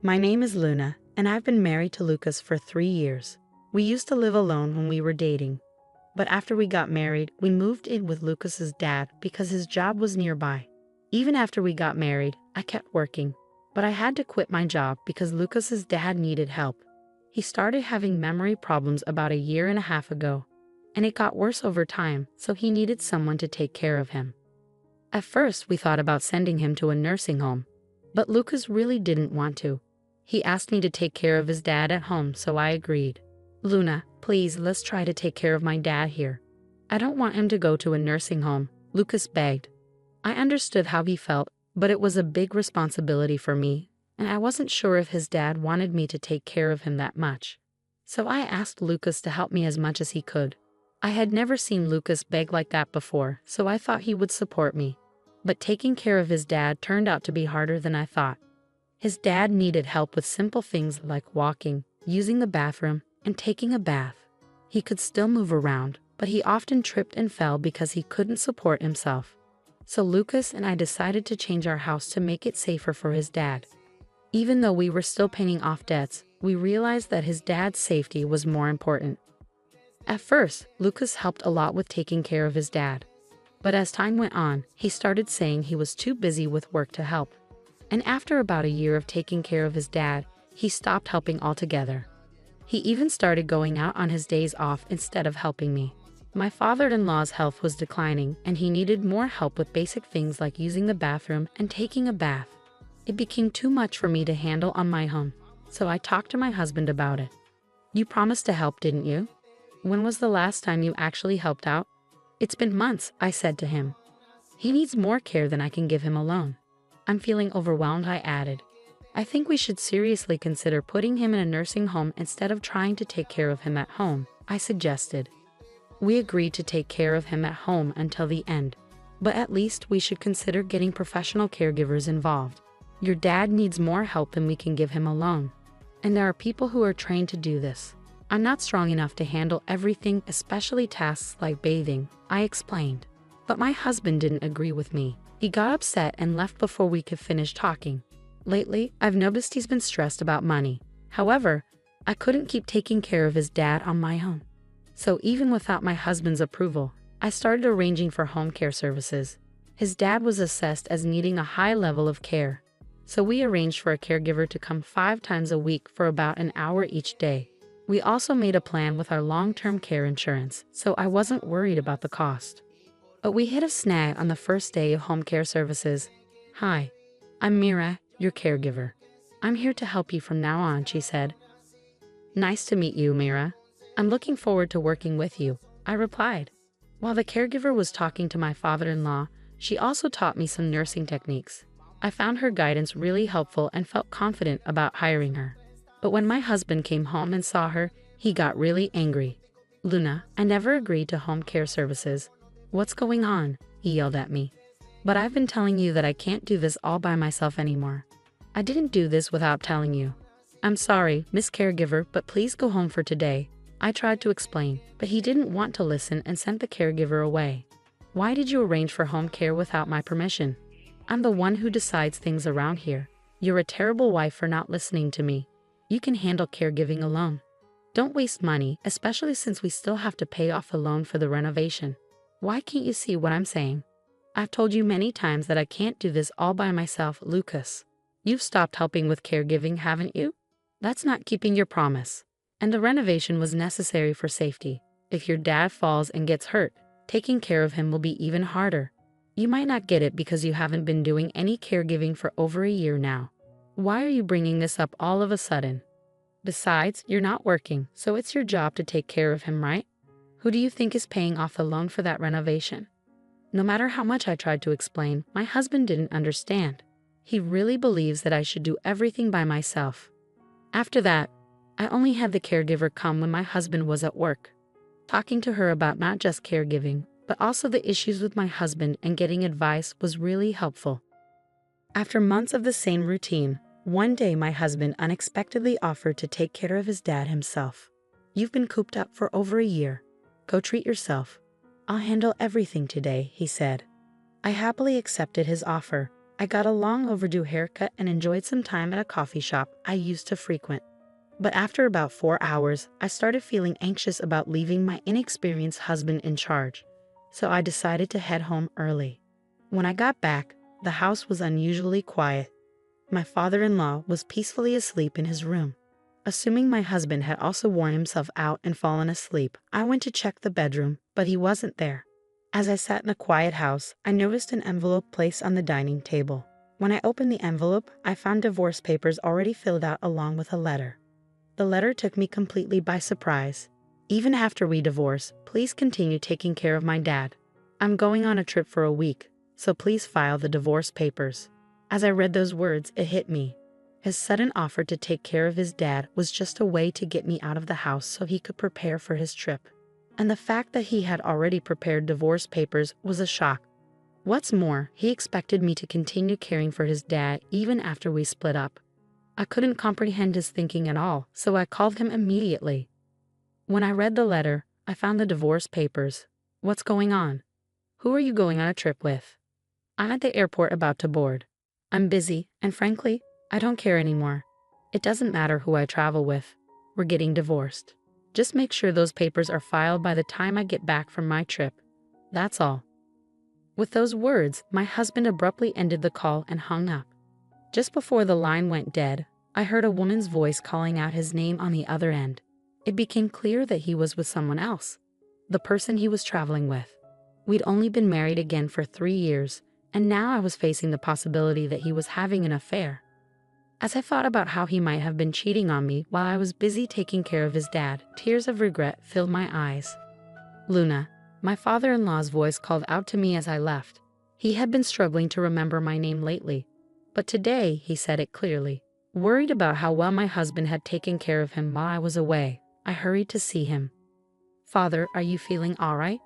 My name is Luna, and I've been married to Lucas for 3 years. We used to live alone when we were dating. But after we got married, we moved in with Lucas's dad because his job was nearby. Even after we got married, I kept working. But I had to quit my job because Lucas's dad needed help. He started having memory problems about 1.5 years ago. And it got worse over time, so he needed someone to take care of him. At first, we thought about sending him to a nursing home. But Lucas really didn't want to. He asked me to take care of his dad at home, so I agreed. Luna, please, let's try to take care of my dad here. I don't want him to go to a nursing home, Lucas begged. I understood how he felt, but it was a big responsibility for me, and I wasn't sure if his dad wanted me to take care of him that much. So I asked Lucas to help me as much as he could. I had never seen Lucas beg like that before, so I thought he would support me. But taking care of his dad turned out to be harder than I thought. His dad needed help with simple things like walking, using the bathroom, and taking a bath. He could still move around, but he often tripped and fell because he couldn't support himself. So Lucas and I decided to change our house to make it safer for his dad. Even though we were still paying off debts, we realized that his dad's safety was more important. At first, Lucas helped a lot with taking care of his dad. But as time went on, he started saying he was too busy with work to help. And after about 1 year of taking care of his dad, he stopped helping altogether. He even started going out on his days off instead of helping me. My father-in-law's health was declining, and he needed more help with basic things like using the bathroom and taking a bath. It became too much for me to handle on my own, so I talked to my husband about it. You promised to help, didn't you? When was the last time you actually helped out? It's been months, I said to him. He needs more care than I can give him alone. I'm feeling overwhelmed, I added. I think we should seriously consider putting him in a nursing home instead of trying to take care of him at home, I suggested. We agreed to take care of him at home until the end, but at least we should consider getting professional caregivers involved. Your dad needs more help than we can give him alone, and there are people who are trained to do this. I'm not strong enough to handle everything, especially tasks like bathing, I explained. But my husband didn't agree with me. He got upset and left before we could finish talking. Lately, I've noticed he's been stressed about money. However, I couldn't keep taking care of his dad on my own. So even without my husband's approval, I started arranging for home care services. His dad was assessed as needing a high level of care. So we arranged for a caregiver to come 5 times a week for about an hour each day. We also made a plan with our long-term care insurance, so I wasn't worried about the cost. But we hit a snag on the first day of home care services. Hi, I'm Mira, your caregiver. I'm here to help you from now on, she said. Nice to meet you, Mira. I'm looking forward to working with you, I replied. While the caregiver was talking to my father-in-law, she also taught me some nursing techniques. I found her guidance really helpful and felt confident about hiring her. But when my husband came home and saw her, he got really angry. Luna, I never agreed to home care services. What's going on? He yelled at me. But I've been telling you that I can't do this all by myself anymore. I didn't do this without telling you. I'm sorry, Miss Caregiver, but please go home for today. I tried to explain, but he didn't want to listen and sent the caregiver away. Why did you arrange for home care without my permission? I'm the one who decides things around here. You're a terrible wife for not listening to me. You can handle caregiving alone. Don't waste money, especially since we still have to pay off the loan for the renovation. Why can't you see what I'm saying? I've told you many times that I can't do this all by myself, Lucas. You've stopped helping with caregiving, haven't you? That's not keeping your promise. And the renovation was necessary for safety. If your dad falls and gets hurt, taking care of him will be even harder. You might not get it because you haven't been doing any caregiving for over 1 year now. Why are you bringing this up all of a sudden? Besides, you're not working, so it's your job to take care of him, right? Who do you think is paying off the loan for that renovation? No matter how much I tried to explain, my husband didn't understand. He really believes that I should do everything by myself. After that, I only had the caregiver come when my husband was at work. Talking to her about not just caregiving, but also the issues with my husband and getting advice was really helpful. After months of the same routine, one day my husband unexpectedly offered to take care of his dad himself. You've been cooped up for over 1 year. Go treat yourself. I'll handle everything today, he said. I happily accepted his offer, I got a long overdue haircut and enjoyed some time at a coffee shop I used to frequent. But after about 4 hours, I started feeling anxious about leaving my inexperienced husband in charge, so I decided to head home early. When I got back, the house was unusually quiet. My father-in-law was peacefully asleep in his room. Assuming my husband had also worn himself out and fallen asleep, I went to check the bedroom, but he wasn't there. As I sat in a quiet house, I noticed an envelope placed on the dining table. When I opened the envelope, I found divorce papers already filled out along with a letter. The letter took me completely by surprise. Even after we divorce, please continue taking care of my dad. I'm going on a trip for a week, so please file the divorce papers. As I read those words, it hit me. His sudden offer to take care of his dad was just a way to get me out of the house so he could prepare for his trip. And the fact that he had already prepared divorce papers was a shock. What's more, he expected me to continue caring for his dad even after we split up. I couldn't comprehend his thinking at all, so I called him immediately. When I read the letter, I found the divorce papers. What's going on? Who are you going on a trip with? I'm at the airport about to board. I'm busy, and frankly, I don't care anymore. It doesn't matter who I travel with. We're getting divorced. Just make sure those papers are filed by the time I get back from my trip. That's all. With those words, my husband abruptly ended the call and hung up. Just before the line went dead, I heard a woman's voice calling out his name on the other end. It became clear that he was with someone else, the person he was traveling with. We'd only been married again for 3 years, and now I was facing the possibility that he was having an affair. As I thought about how he might have been cheating on me while I was busy taking care of his dad, tears of regret filled my eyes. Luna, my father-in-law's voice called out to me as I left. He had been struggling to remember my name lately, but today he said it clearly. Worried about how well my husband had taken care of him while I was away, I hurried to see him. Father, are you feeling all right?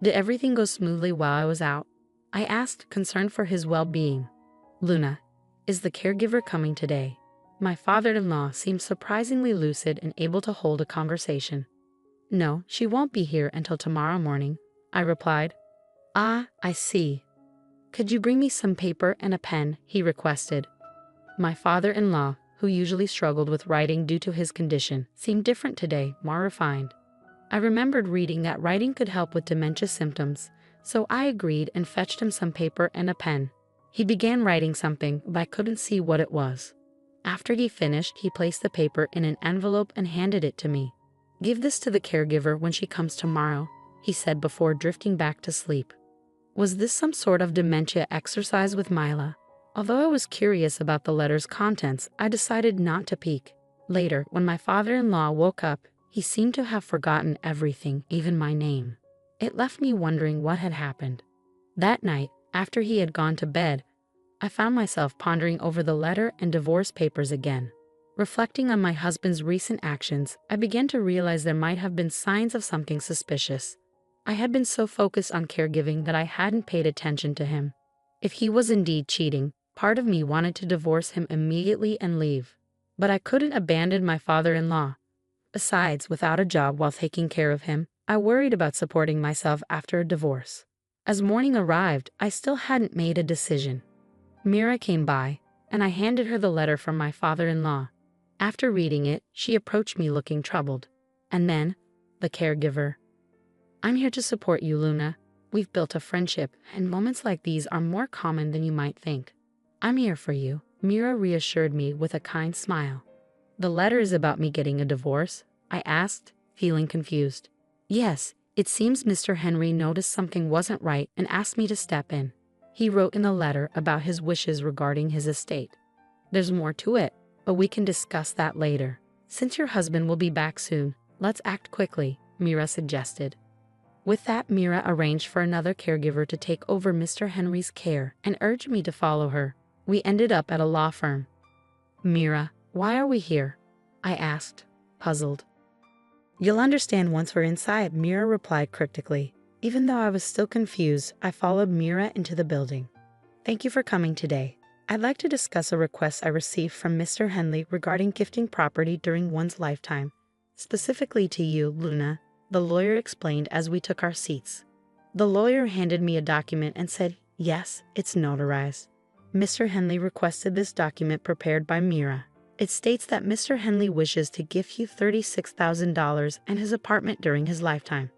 Did everything go smoothly while I was out? I asked, concerned for his well-being. Luna, is the caregiver coming today? My father-in-law seemed surprisingly lucid and able to hold a conversation. No, she won't be here until tomorrow morning, I replied. Ah, I see. Could you bring me some paper and a pen? He requested. My father-in-law, who usually struggled with writing due to his condition, seemed different today, more refined. I remembered reading that writing could help with dementia symptoms, so I agreed and fetched him some paper and a pen. He began writing something, but I couldn't see what it was. After he finished, he placed the paper in an envelope and handed it to me. Give this to the caregiver when she comes tomorrow, he said before drifting back to sleep. Was this some sort of dementia exercise with Mila? Although I was curious about the letter's contents, I decided not to peek. Later, when my father-in-law woke up, he seemed to have forgotten everything, even my name. It left me wondering what had happened. That night, after he had gone to bed, I found myself pondering over the letter and divorce papers again. Reflecting on my husband's recent actions, I began to realize there might have been signs of something suspicious. I had been so focused on caregiving that I hadn't paid attention to him. If he was indeed cheating, part of me wanted to divorce him immediately and leave. But I couldn't abandon my father-in-law. Besides, without a job while taking care of him, I worried about supporting myself after a divorce. As morning arrived, I still hadn't made a decision. Mira came by, and I handed her the letter from my father-in-law. After reading it, she approached me looking troubled. And then, the caregiver. I'm here to support you, Luna. We've built a friendship, and moments like these are more common than you might think. I'm here for you, Mira reassured me with a kind smile. The letter is about me getting a divorce? I asked, feeling confused. Yes, it seems Mr. Henry noticed something wasn't right and asked me to step in. He wrote in the letter about his wishes regarding his estate. There's more to it, but we can discuss that later. Since your husband will be back soon, let's act quickly, Mira suggested. With that, Mira arranged for another caregiver to take over Mr. Henry's care and urged me to follow her. We ended up at a law firm. Mira, why are we here? I asked, puzzled. You'll understand once we're inside, Mira replied cryptically. Even though I was still confused, I followed Mira into the building. Thank you for coming today. I'd like to discuss a request I received from Mr. Henley regarding gifting property during one's lifetime. Specifically to you, Luna, the lawyer explained as we took our seats. The lawyer handed me a document and said, yes, it's notarized. Mr. Henley requested this document prepared by Mira. It states that Mr. Henley wishes to gift you $36,000 and his apartment during his lifetime.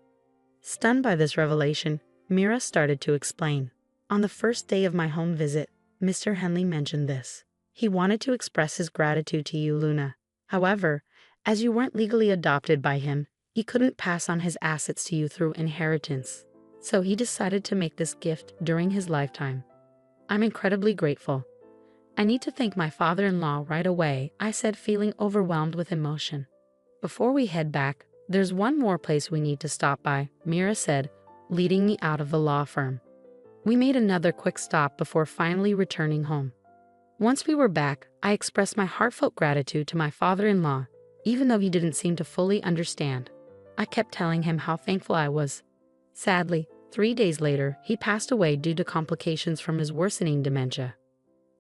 Stunned by this revelation, Mira started to explain. On the first day of my home visit, Mr. Henley mentioned this. He wanted to express his gratitude to you, Luna. However, as you weren't legally adopted by him, he couldn't pass on his assets to you through inheritance. So he decided to make this gift during his lifetime. I'm incredibly grateful. I need to thank my father-in-law right away, I said, feeling overwhelmed with emotion. Before we head back, there's one more place we need to stop by, Mira said, leading me out of the law firm. We made another quick stop before finally returning home. Once we were back, I expressed my heartfelt gratitude to my father-in-law, even though he didn't seem to fully understand. I kept telling him how thankful I was. Sadly, 3 days later, he passed away due to complications from his worsening dementia.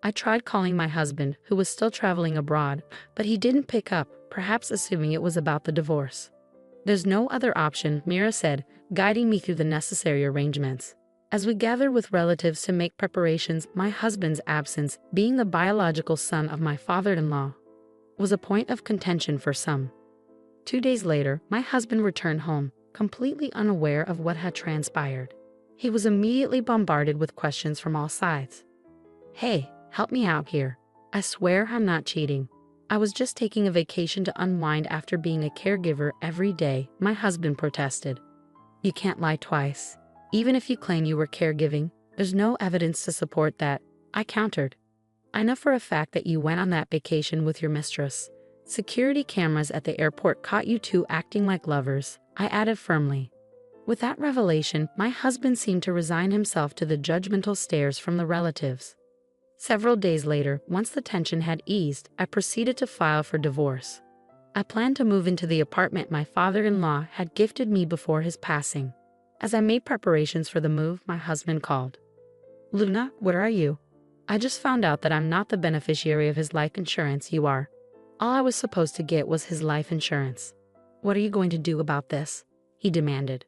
I tried calling my husband, who was still traveling abroad, but he didn't pick up, perhaps assuming it was about the divorce. There's no other option, Mira said, guiding me through the necessary arrangements. As we gathered with relatives to make preparations, my husband's absence, being the biological son of my father-in-law, was a point of contention for some. 2 days later, my husband returned home, completely unaware of what had transpired. He was immediately bombarded with questions from all sides. Hey, help me out here. I swear I'm not cheating. I was just taking a vacation to unwind after being a caregiver every day, my husband protested. You can't lie twice. Even if you claim you were caregiving, there's no evidence to support that, I countered. I know for a fact that you went on that vacation with your mistress. Security cameras at the airport caught you two acting like lovers, I added firmly. With that revelation, my husband seemed to resign himself to the judgmental stares from the relatives. Several days later, once the tension had eased, I proceeded to file for divorce. I planned to move into the apartment my father-in-law had gifted me before his passing. As I made preparations for the move, my husband called. Luna, where are you? I just found out that I'm not the beneficiary of his life insurance, you are. All I was supposed to get was his life insurance. What are you going to do about this? He demanded.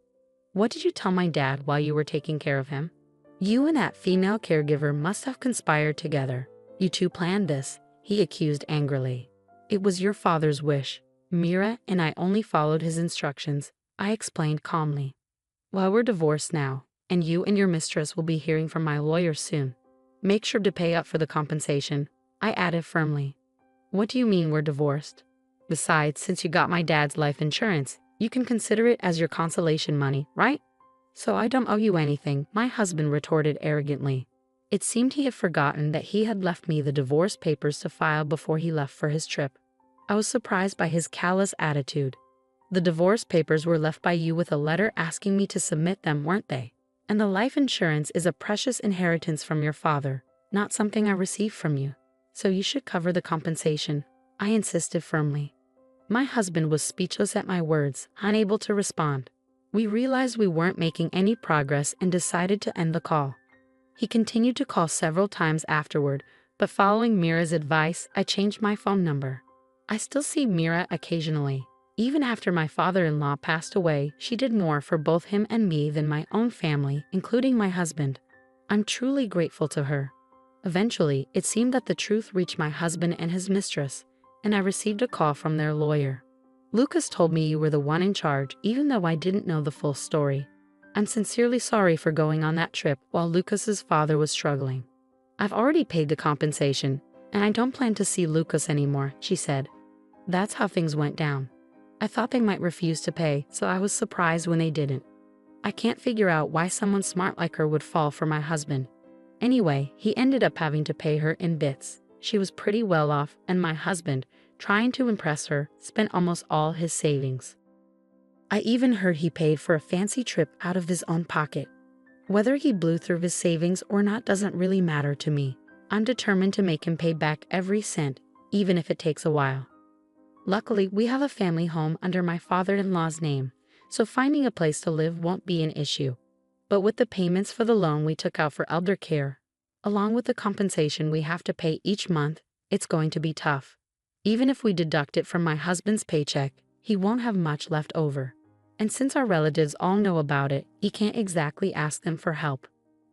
What did you tell my dad while you were taking care of him? You and that female caregiver must have conspired together. You two planned this, he accused angrily. It was your father's wish. Mira and I only followed his instructions, I explained calmly. Well, we're divorced now, and you and your mistress will be hearing from my lawyer soon. Make sure to pay up for the compensation, I added firmly. What do you mean we're divorced? Besides, since you got my dad's life insurance, you can consider it as your consolation money, right? So I don't owe you anything, my husband retorted arrogantly. It seemed he had forgotten that he had left me the divorce papers to file before he left for his trip. I was surprised by his callous attitude. The divorce papers were left by you with a letter asking me to submit them, weren't they? And the life insurance is a precious inheritance from your father, not something I received from you. So you should cover the compensation, I insisted firmly. My husband was speechless at my words, unable to respond. We realized we weren't making any progress and decided to end the call. He continued to call several times afterward, but following Mira's advice, I changed my phone number. I still see Mira occasionally. Even after my father-in-law passed away, she did more for both him and me than my own family, including my husband. I'm truly grateful to her. Eventually, it seemed that the truth reached my husband and his mistress, and I received a call from their lawyer. Lucas told me you were the one in charge, even though I didn't know the full story. I'm sincerely sorry for going on that trip while Lucas's father was struggling. I've already paid the compensation, and I don't plan to see Lucas anymore, she said. That's how things went down. I thought they might refuse to pay, so I was surprised when they didn't. I can't figure out why someone smart like her would fall for my husband. Anyway, he ended up having to pay her in bits. She was pretty well off, and my husband, trying to impress her, spent almost all his savings. I even heard he paid for a fancy trip out of his own pocket. Whether he blew through his savings or not doesn't really matter to me. I'm determined to make him pay back every cent, even if it takes a while. Luckily, we have a family home under my father-in-law's name, so finding a place to live won't be an issue. But with the payments for the loan we took out for elder care, along with the compensation we have to pay each month, it's going to be tough. Even if we deduct it from my husband's paycheck, he won't have much left over. And since our relatives all know about it, he can't exactly ask them for help.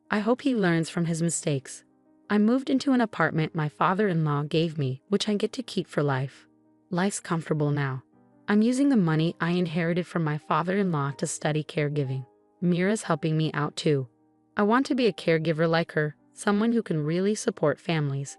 I hope he learns from his mistakes. I moved into an apartment my father-in-law gave me, which I get to keep for life. Life's comfortable now. I'm using the money I inherited from my father-in-law to study caregiving. Mira's helping me out too. I want to be a caregiver like her, someone who can really support families.